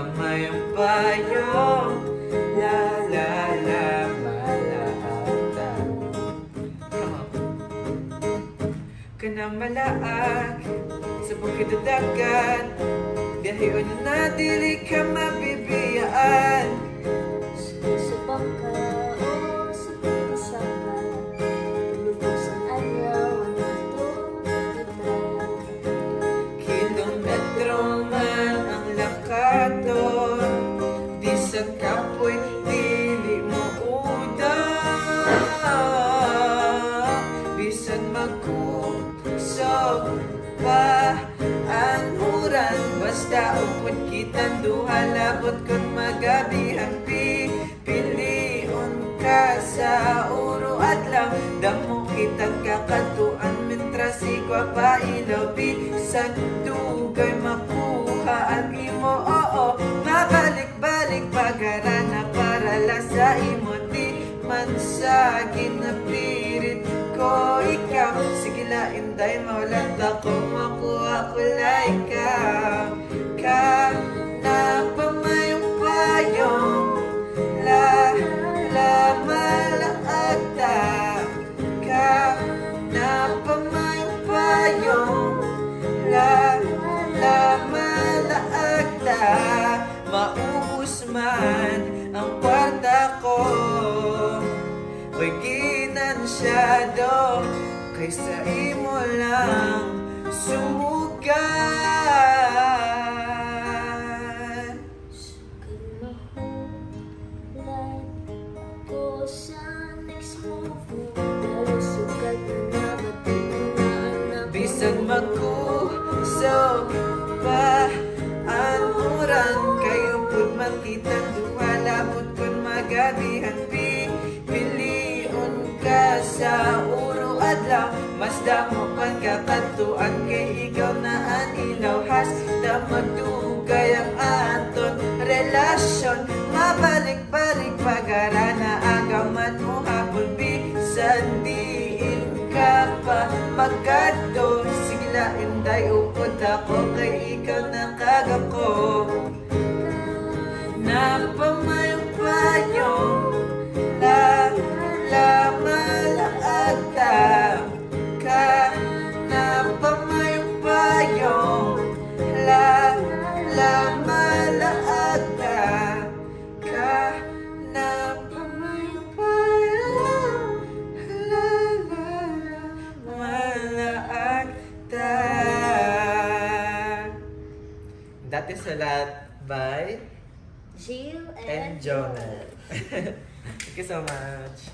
pamayong payong, la la la malaata. Come on. Kanang malaag sa bukid o dagat, biyahe na dili ka mabibiyaan. Sa bangka o sa pagkasaka, lubos ang araw ang ito kita. Kilometro man ang lakadon, di sa kapoy dili mo udang. Bisan magkusog pa ang uran, basta upod kitang duha, labot kung magabihan pilion ka sa uro adlaw. Damo kitang kakatuan mentras igwa pa ilaw, bisan dugay makuha ang imo. Oo, mabalik-balik pagarana para lang sa imo, di man sa ginapirit ko ikaw. Sige lain day maulat ako, makuha ko la ikaw. Ka na pamayong payong, la la malaagta. Ka na pamayong payong, la la malaagta. Maubos man ang kwarta ko, oy ginansyado, kaysa imo lang sumugan. Sugal mahulan ako sa next move mo, pero sugal na nabatid mo na anak mo. Bisan magkusog pa ang uran, kayo pud man kitang duha, labot kun magabihan pilion ka sa uro adlaw. Mas damo kan kakatuan kay ikaw na ang ilaw, hasta magdugay ang aton relasyon. Mabalik-balik pagarana agaman mo hapon, bisan diin ka pa magkadto. Sige lain day upod ako, kay ikaw na kagako. Na pamayong payong, la la malaagta. Ka na pamayong payong, la la malaagta. Ka na pamayong payong, la la la malaagta. That is a lot by Jill and Jonah. Thank you so much.